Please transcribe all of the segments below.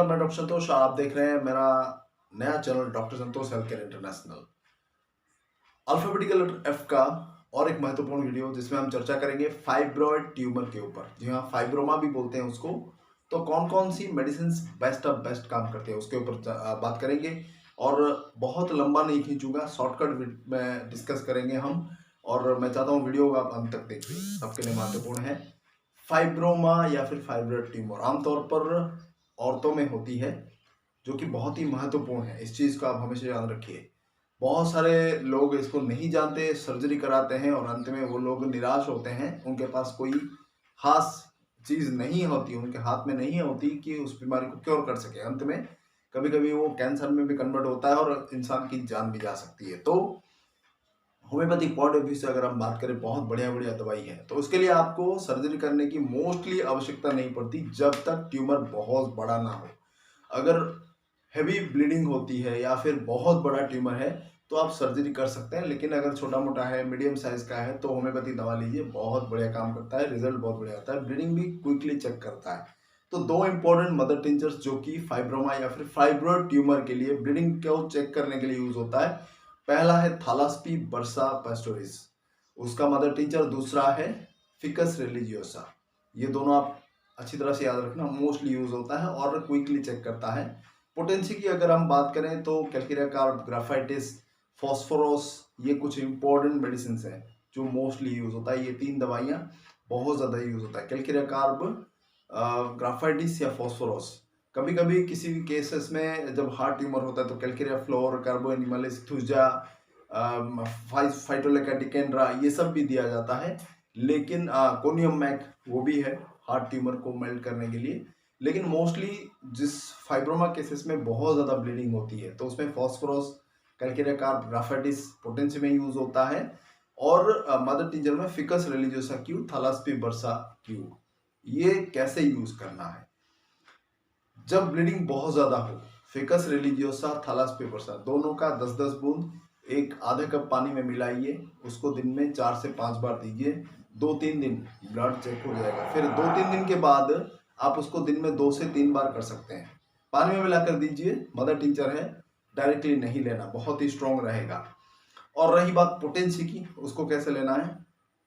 नमस्कार, मैं डॉक्टर संतोष। आप देख रहे हैं मेरा नया channel doctor Santosh health care international. Alphabetical letter F का और एक महत्वपूर्ण वीडियो जिसमें हम चर्चा करेंगे फाइब्रॉइड ट्यूमर के ऊपर। जी हाँ, फाइब्रोमा भी बोलते हैं उसको। तो कौन कौन सी मेडिसिन बेस्ट ऑफ बेस्ट काम करते हैं उसके ऊपर बात करेंगे। और बहुत लंबा नहीं खींचूंगा, शॉर्टकट में डिस्कस करेंगे हम। और मैं चाहता हूँ वीडियो आप अंत तक देखिए, सबके लिए महत्वपूर्ण है। फाइब्रोमा या फिर फाइब्रॉइड ट्यूमर आमतौर पर औरतों में होती है, जो कि बहुत ही महत्वपूर्ण है। इस चीज़ को आप हमेशा याद रखिए। बहुत सारे लोग इसको नहीं जानते, सर्जरी कराते हैं और अंत में वो लोग निराश होते हैं। उनके पास कोई खास चीज़ नहीं होती, उनके हाथ में नहीं होती कि उस बीमारी को क्योर कर सके। अंत में कभी कभी वो कैंसर में भी कन्वर्ट होता है और इंसान की जान भी जा सकती है। तो होम्योपैथिक पॉइंट ऑफ व्यू से अगर हम बात करें, बहुत बढ़िया बढ़िया दवाई है। तो उसके लिए आपको सर्जरी करने की मोस्टली आवश्यकता नहीं पड़ती जब तक ट्यूमर बहुत बड़ा ना हो। अगर हैवी ब्लीडिंग होती है या फिर बहुत बड़ा ट्यूमर है तो आप सर्जरी कर सकते हैं, लेकिन अगर छोटा मोटा है, मीडियम साइज का है, तो होम्योपैथी दवा लीजिए, बहुत बढ़िया काम करता है, रिजल्ट बहुत बढ़िया आता है, ब्लीडिंग भी क्विकली चेक करता है। तो दो इंपॉर्टेंट मदर टिंचर्स जो कि फाइब्रोमा या फिर फाइब्रोइड ट्यूमर के लिए ब्लीडिंग को चेक करने के लिए यूज होता है। पहला है थालास्पी बर्सा पेस्टोरिस, उसका मदर टिंचर। दूसरा है फिकस रिलीजियोसा। ये दोनों आप अच्छी तरह से याद रखना, मोस्टली यूज होता है और क्विकली चेक करता है। पोटेंसी की अगर हम बात करें तो कैल्केरिया कार्ब, ग्राफाइटिस, फॉस्फोरस, ये कुछ इंपॉर्टेंट मेडिसिन हैं जो मोस्टली यूज होता है। ये तीन दवाइयाँ बहुत ज़्यादा यूज होता है, कैल्केरिया कार्ब, ग्राफाइटिस या फॉस्फोरस। कभी कभी किसी भी केसेस में जब हार्ट ट्यूमर होता है तो कैल्केरिया फ्लोर, कार्बो एनिमलिस, थुजा, फाइटोलेकाटिकेंड्रा, ये सब भी दिया जाता है। लेकिन कोनियम मैक वो भी है हार्ट ट्यूमर को मेल्ट करने के लिए। लेकिन मोस्टली जिस फाइब्रोमा केसेस में बहुत ज़्यादा ब्लीडिंग होती है तो उसमें phosphorus, calcarea carb, graphites potency में यूज होता है। और मदर टिंचर में ficus religiosa Q, thlaspi bursa Q. ये कैसे यूज करना है? जब ब्लीडिंग बहुत ज़्यादा हो, फिकस रिलीजियोसा, थालास्पी बर्सा दोनों का 10-10 बूंद एक आधे कप पानी में मिलाइए। उसको दिन में 4 से 5 बार दीजिए। 2-3 दिन ब्लड चेक हो जाएगा। फिर 2-3 दिन के बाद आप उसको दिन में 2 से 3 बार कर सकते हैं। पानी में मिलाकर दीजिए। मदर टिंचर है, डायरेक्टली नहीं लेना, बहुत ही स्ट्रॉन्ग रहेगा। और रही बात पोटेंसी की, उसको कैसे लेना है?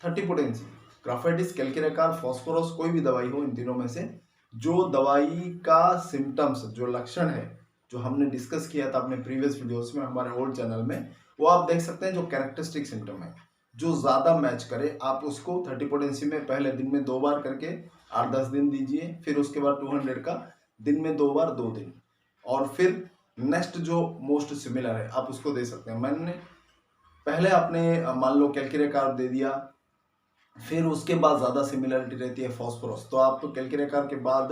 30 पोटेंसी, ग्राफाइटिस, कैल्केरिया कार्ब, फॉस्फोरस, कोई भी दवाई हो इन तीनों में से, जो दवाई का सिम्टम्स, जो लक्षण है, जो हमने डिस्कस किया था अपने प्रीवियस वीडियोस में हमारे ओल्ड चैनल में, वो आप देख सकते हैं। जो कैरेक्टरिस्टिक सिम्टम है जो ज़्यादा मैच करे, आप उसको 30 पोटेंसी में पहले दिन में 2 बार करके 8-10 दिन दीजिए। फिर उसके बाद 200 का दिन में 2 बार 2 दिन। और फिर नेक्स्ट जो मोस्ट सिमिलर है आप उसको दे सकते हैं। मैंने पहले आपने मान लो कैल्केरिया कार्ब दे दिया, फिर उसके बाद ज़्यादा सिमिलरिटी रहती है फॉस्फोरस, तो आप कैल्केरिया कार्ब के बाद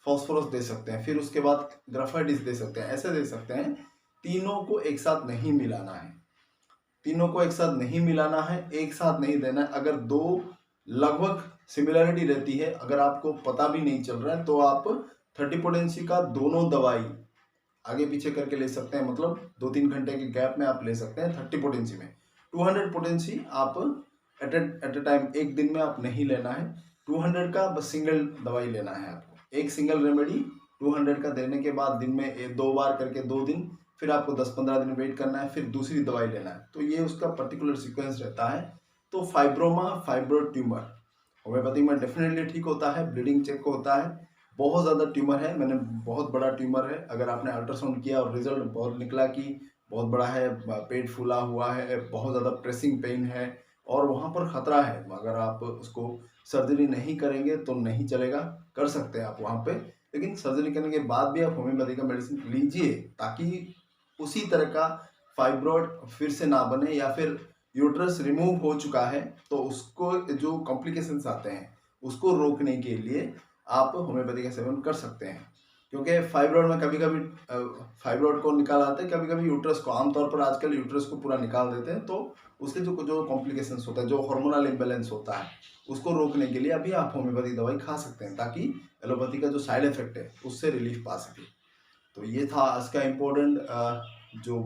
फॉस्फोरस दे सकते हैं। फिर उसके बाद ग्राफाइटिस दे सकते हैं, ऐसे दे सकते हैं। तीनों को एक साथ नहीं मिलाना है, तीनों को एक साथ नहीं मिलाना है, एक साथ नहीं देना है। अगर दो लगभग सिमिलरिटी रहती है, अगर आपको पता भी नहीं चल रहा है, तो आप 30 पोटेंसी का दोनों दवाई आगे पीछे करके ले सकते हैं। मतलब 2-3 घंटे के गैप में आप ले सकते हैं 30 पोटेंसी में। 200 पोटेंसी आप एट ए टाइम, एक दिन में आप नहीं लेना है। 200 का बस सिंगल दवाई लेना है आपको, एक सिंगल रेमेडी 200 का देने के बाद दिन में 2 बार करके 2 दिन, फिर आपको 10-15 दिन वेट करना है, फिर दूसरी दवाई लेना है। तो ये उसका पर्टिकुलर सीक्वेंस रहता है। तो फाइब्रोमा, फाइब्रोइड ट्यूमर होम्योपैथी में डेफिनेटली ठीक होता है, ब्लीडिंग चेक होता है। बहुत ज़्यादा ट्यूमर है, मैंने बहुत बड़ा ट्यूमर है, अगर आपने अल्ट्रासाउंड किया और रिजल्ट बहुत निकला कि बहुत बड़ा है, पेट फूला हुआ है, बहुत ज़्यादा प्रेसिंग पेन है और वहाँ पर ख़तरा है, अगर आप उसको सर्जरी नहीं करेंगे तो नहीं चलेगा। कर सकते हैं आप वहाँ पे, लेकिन सर्जरी करने के बाद भी आप होम्योपैथी का मेडिसिन लीजिए, ताकि उसी तरह का फाइब्रॉइड फिर से ना बने, या फिर यूट्रस रिमूव हो चुका है तो उसको जो कॉम्प्लिकेशंस आते हैं उसको रोकने के लिए आप होम्योपैथी का सेवन कर सकते हैं। क्योंकि फाइब्रॉइड में कभी कभी फाइब्रॉइड को निकाल आते हैं, कभी कभी यूट्रस को, आमतौर पर आजकल यूट्रस को पूरा निकाल देते हैं। तो उसके जो जो कॉम्प्लिकेशंस होता है, जो हार्मोनल इम्बैलेंस होता है, उसको रोकने के लिए अभी आप होम्योपैथी दवाई खा सकते हैं, ताकि एलोपैथी का जो साइड इफेक्ट है उससे रिलीफ पा सके। तो ये था आज का इम्पोर्टेंट जो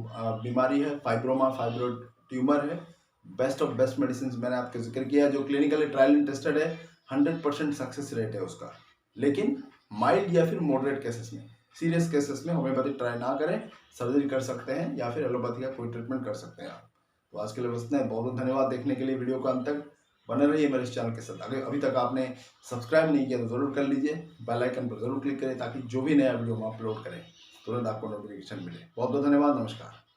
बीमारी है, फाइब्रोमा, फाइब्रोइड ट्यूमर है। बेस्ट ऑफ बेस्ट मेडिसिन मैंने आपके जिक्र किया, जो क्लिनिकली ट्रायल एंड टेस्टेड है, 100% सक्सेस रेट है उसका। लेकिन माइल्ड या फिर मॉडरेट केसेस में, सीरियस केसेस में होम्योपैथी ट्राई ना करें, सर्जरी कर सकते हैं या फिर एलोपैथी का कोई ट्रीटमेंट कर सकते हैं आप। तो आज के लिए बस इतना है। बहुत बहुत धन्यवाद देखने के लिए वीडियो को अंत तक बने रहिए मेरे इस चैनल के साथ। अगर अभी तक आपने सब्सक्राइब नहीं किया तो जरूर कर लीजिए, बेल आइकन पर जरूर क्लिक करें ताकि जो भी नया वीडियो हम अपलोड करें तुरंत आपको नोटिफिकेशन मिले। बहुत बहुत धन्यवाद, नमस्कार।